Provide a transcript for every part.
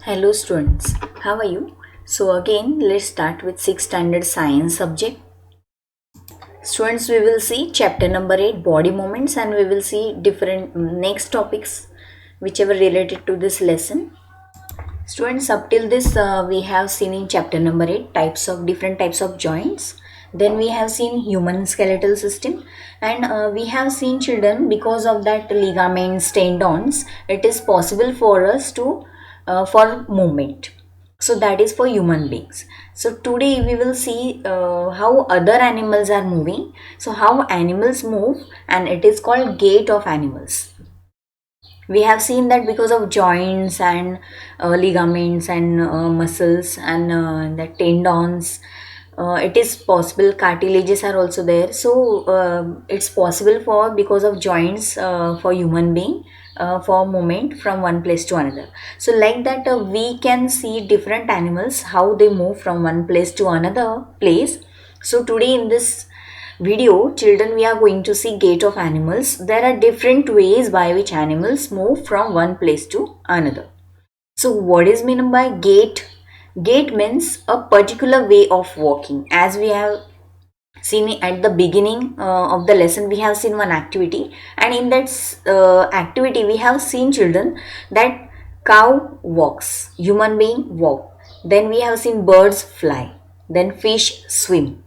Hello students, how are you? So again let's start with 6th standard science subject. Students, we will see chapter number 8 body movements, and we will see different next topics whichever related to this lesson. Students, up till this we have seen in chapter number 8 different types of joints. Then we have seen human skeletal system, and we have seen children, because of that ligaments, tendons, it is possible for us to for movement. So that is for human beings. So today we will see how other animals are moving. So how animals move, and it is called gait of animals. We have seen that because of joints and ligaments and muscles and the tendons, it is possible cartilages are also there. So it's possible for, because of joints, for human being, for movement from one place to another. So like that, we can see different animals how they move from one place to another place. So today in this video, children, we are going to see gait of animals. There are different ways by which animals move from one place to another. So what is meant by gait? Gait means a particular way of walking. As we have seen at the beginning of the lesson, we have seen one activity, and in that activity we have seen children that cow walks, human being walk. Then we have seen birds fly, then fish swim,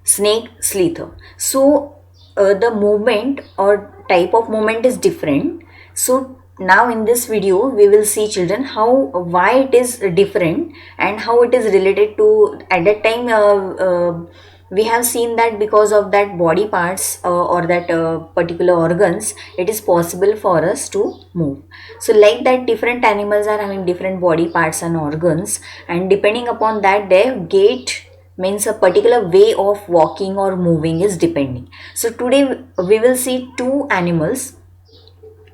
snake slither. So the movement or type of movement is different. So now in this video we will see children how, why it is different and how it is related to. At that time we have seen that because of that body parts or that particular organs, it is possible for us to move. So like that, different animals are having different body parts and organs, and depending upon that, their gait means a particular way of walking or moving is depending. So today we will see two animals.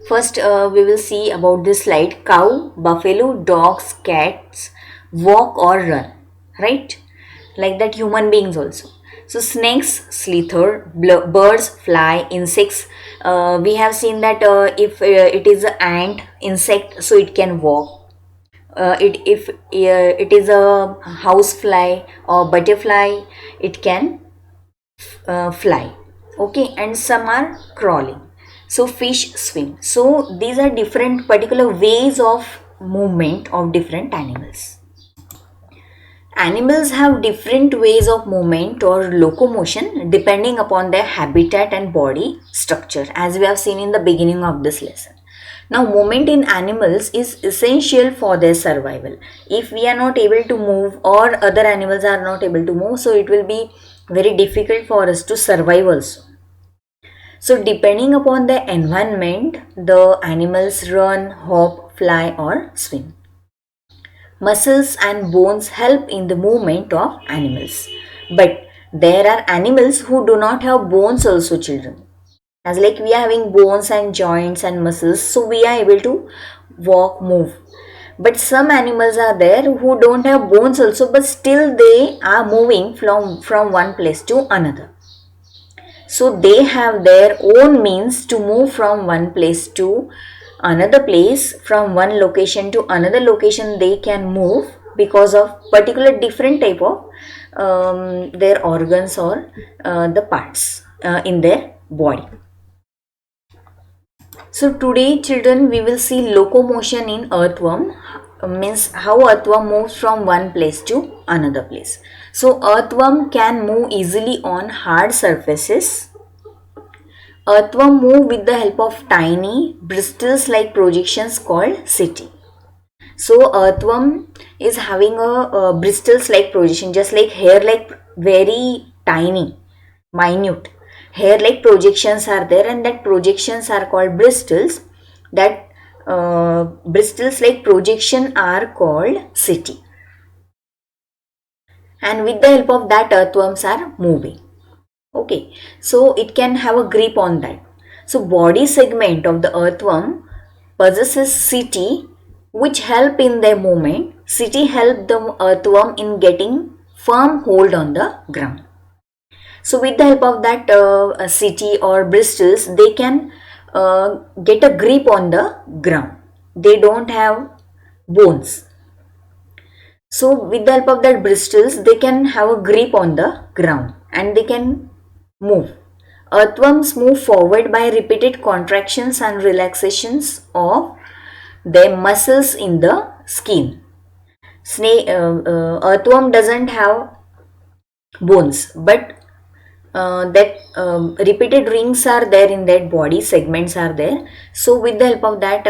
First we will see about this slide: cow, buffalo, dogs, cats walk or run, right? Like that, human beings also. So snakes slither, birds fly, insects, we have seen that if it is an ant insect, so it can walk. It if it is a house fly or butterfly, it can fly. Okay, and some are crawling. So fish swim. So these are different particular ways of movement of different animals. Animals have different ways of movement or locomotion depending upon their habitat and body structure, as we have seen in the beginning of this lesson. Now, movement in animals is essential for their survival. If we are not able to move or other animals are not able to move, so it will be very difficult for us to survive also. So, depending upon the environment, the animals run, hop, fly, or swim. Muscles and bones help in the movement of animals. But there are animals who do not have bones also, children. As like we are having bones and joints and muscles, so we are able to walk, move. But some animals are there who don't have bones also, but still they are moving from one place to another. So they have their own means to move from one place to another place, from one location to another location they can move because of particular different type of their organs or the parts in their body. So today children, we will see locomotion in earthworm, means how earthworm moves from one place to another place. So earthworm can move easily on hard surfaces. Earthworm move with the help of tiny bristles like projections called setae. So earthworm is having a bristles like projection, just like hair, like very tiny, minute. Hair like projections are there, and that projections are called bristles. That bristles like projection are called setae. And with the help of that, earthworms are moving. Okay, so it can have a grip on that. So body segment of the earthworm possesses setae which help in their movement. Setae help the earthworm in getting firm hold on the ground. So with the help of that setae or bristles, they can get a grip on the ground. They don't have bones. So with the help of that bristles, they can have a grip on the ground and they can move. Earthworms move forward by repeated contractions and relaxations of their muscles in the skin. Earthworm doesn't have bones, but that repeated rings are there in that body, segments are there. So with the help of that,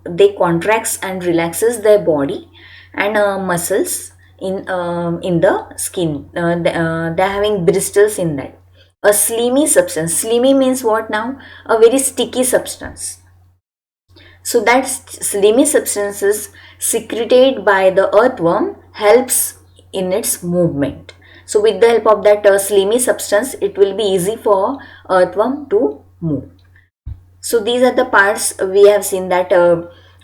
they contracts and relaxes their body and muscles in the skin. They are having bristles in that. A slimy substance. Slimy means what now? A very sticky substance. So that slimy substances secreted by the earthworm helps in its movement. So with the help of that slimy substance, it will be easy for earthworm to move. So these are the parts we have seen that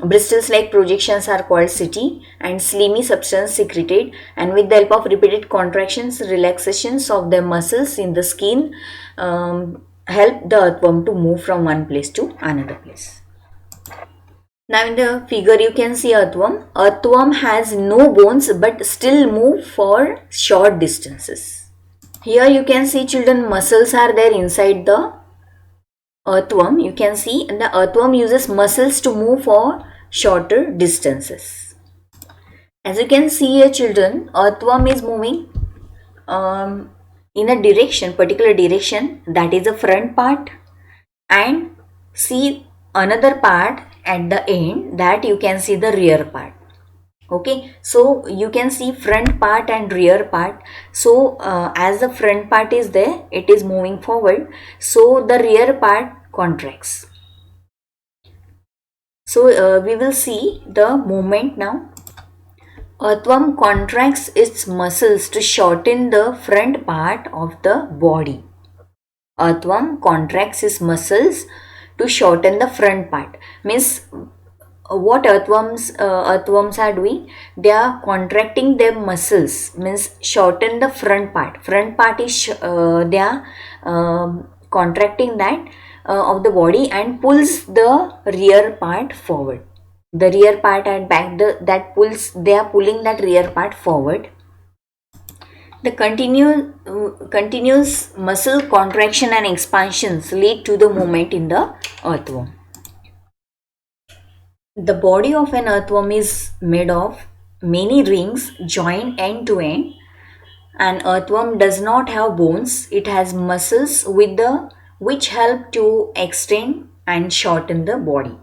bristles like projections are called setae and slimy substance secreted, and with the help of repeated contractions, relaxations of the muscles in the skin help the earthworm to move from one place to another place. Now in the figure you can see earthworm. Earthworm has no bones but still move for short distances. Here you can see children, muscles are there inside the earthworm. You can see the earthworm uses muscles to move for shorter distances. As you can see here children, earthworm is moving in a direction, particular direction, that is the front part, and see another part at the end, that you can see the rear part. Okay, so you can see front part and rear part. So as the front part is there, it is moving forward, so the rear part contracts. So we will see the movement now. Earthworm contracts its muscles to shorten the front part of the body. Earthworm contracts its muscles to shorten the front part. Means what earthworms are doing, they are contracting their muscles, means shorten the front part is they are contracting that of the body and pulls the rear part forward. The rear part and back, they are pulling that rear part forward. The continuous muscle contraction and expansions lead to the movement in the earthworm. The body of an earthworm is made of many rings joined end to end. An earthworm does not have bones. It has muscles which help to extend and shorten the body.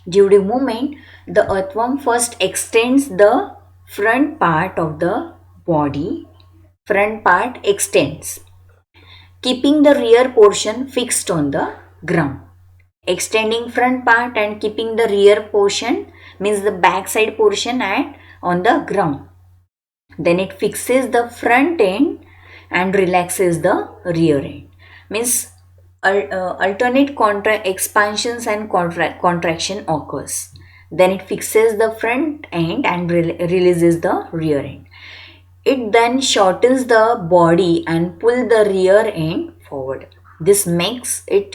During movement, the earthworm first extends the front part of the body. Front part extends, keeping the rear portion fixed on the ground. Extending front part and keeping the rear portion means the back side portion on the ground. Then it fixes the front end and relaxes the rear end. Means alternate expansions and contraction occurs. Then it fixes the front end and releases the rear end. It then shortens the body and pull the rear end forward. This makes it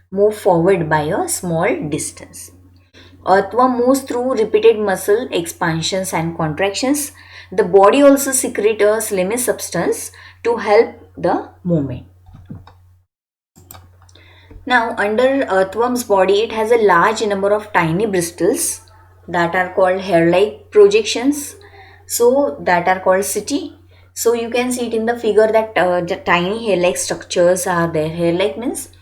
move forward by a small distance. Earthworm moves through repeated muscle expansions and contractions. The body also secretes a slimy substance to help the movement. Now under earthworm's body, it has a large number of tiny bristles that are called hair-like projections. So that are called setae. So you can see it in the figure that the tiny hair-like structures are there. Hair-like means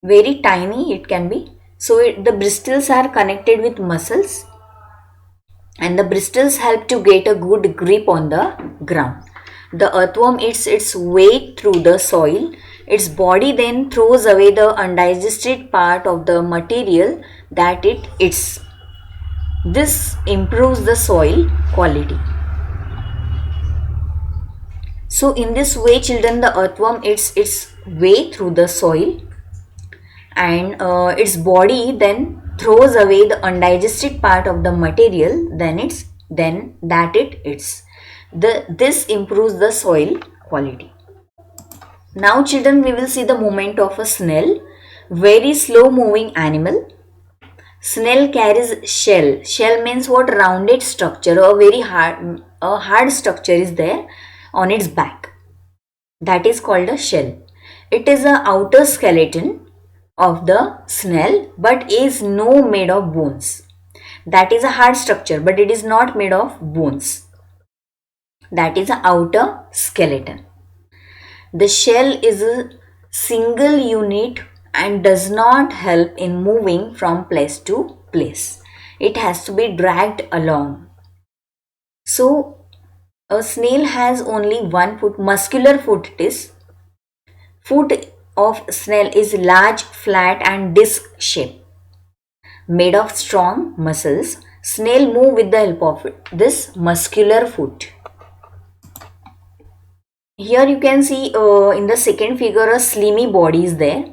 very tiny it can be. So the bristles are connected with muscles and the bristles help to get a good grip on the ground. The earthworm eats its way through the soil. Its body then throws away the undigested part of the material that it eats. This improves the soil quality. So in this way children, the earthworm eats its way through the soil and its body then throws away the undigested part of the material that it eats. This improves the soil quality. Now children, we will see the movement of a snail, very slow moving animal. Snail carries shell. Shell means what? Rounded structure, a hard structure is there on its back. That is called a shell. It is a outer skeleton of the snail, but is no made of bones. That is a hard structure, but it is not made of bones. That is a outer skeleton. The shell is a single unit and does not help in moving from place to place. It has to be dragged along. So a snail has only one foot, muscular foot it is. Foot of snail is large, flat and disc shaped. Made of strong muscles, snail move with the help of this muscular foot. Here you can see in the second figure a slimy body is there.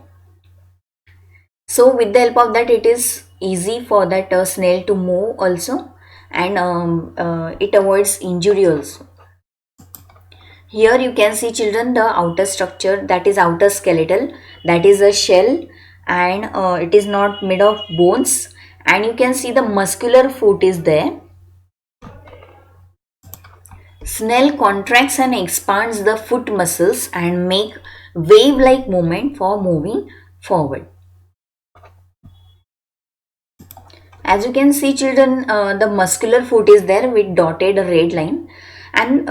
So with the help of that it is easy for that snail to move also, and it avoids injury also. Here you can see children the outer structure, that is outer skeletal, that is a shell, and it is not made of bones, and you can see the muscular foot is there. Snail contracts and expands the foot muscles and make wave-like movement for moving forward. As you can see children, the muscular foot is there with dotted red line, and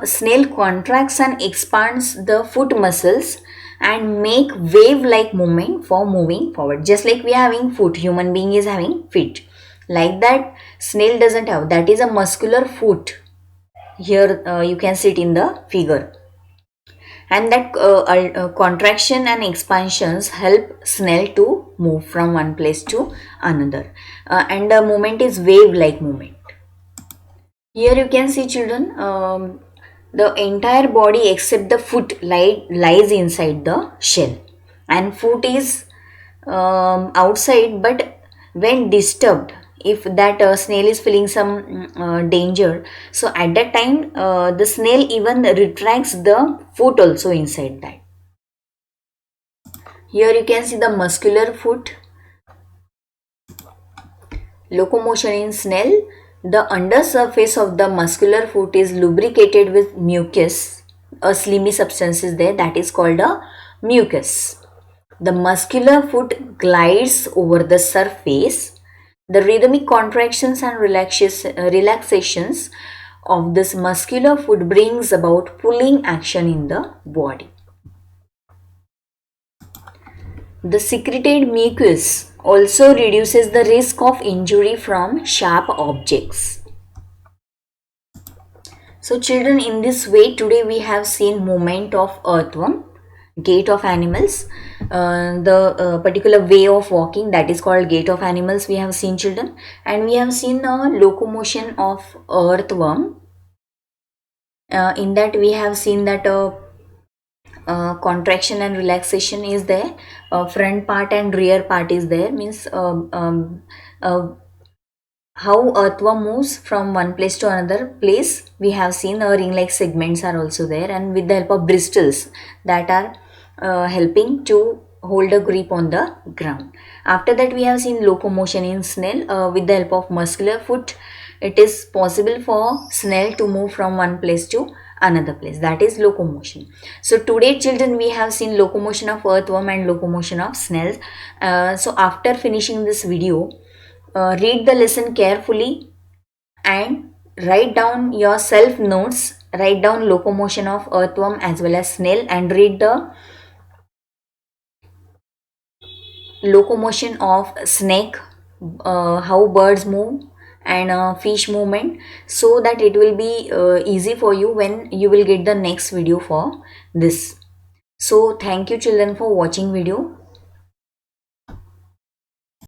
snail contracts and expands the foot muscles and make wave-like movement for moving forward. Just like we are having foot, human being is having feet. Like that, snail doesn't have. That is a muscular foot. Here you can see it in the figure, and that contraction and expansions help snail to move from one place to another, and the movement is wave like movement. Here you can see children, the entire body except the foot lies inside the shell, and foot is outside, but when disturbed, if that snail is feeling some danger, so at that time the snail even retracts the foot also inside that. Here you can see the muscular foot. Locomotion in snail. The undersurface of the muscular foot is lubricated with mucus. A slimy substance is there, that is called a mucus. The muscular foot glides over the surface. The rhythmic contractions and relaxations of this muscular foot brings about pulling action in the body. The secreted mucus also reduces the risk of injury from sharp objects. So children, in this way today we have seen movement of earthworm, gait of animals, the particular way of walking, that is called gait of animals we have seen children, and we have seen locomotion of earthworm. In that we have seen that contraction and relaxation is there, front part and rear part is there, means how earthworm moves from one place to another place. We have seen ring like segments are also there, and with the help of bristles that are helping to hold a grip on the ground. After that we have seen locomotion in snail. With the help of muscular foot, it is possible for snail to move from one place to another place, that is locomotion. So today children we have seen locomotion of earthworm and locomotion of snails. So after finishing this video, read the lesson carefully and write down your self notes. Write down locomotion of earthworm as well as snail, and read the locomotion of snake, how birds move, and fish movement, so that it will be easy for you when you will get the next video for this. So thank you children for watching video.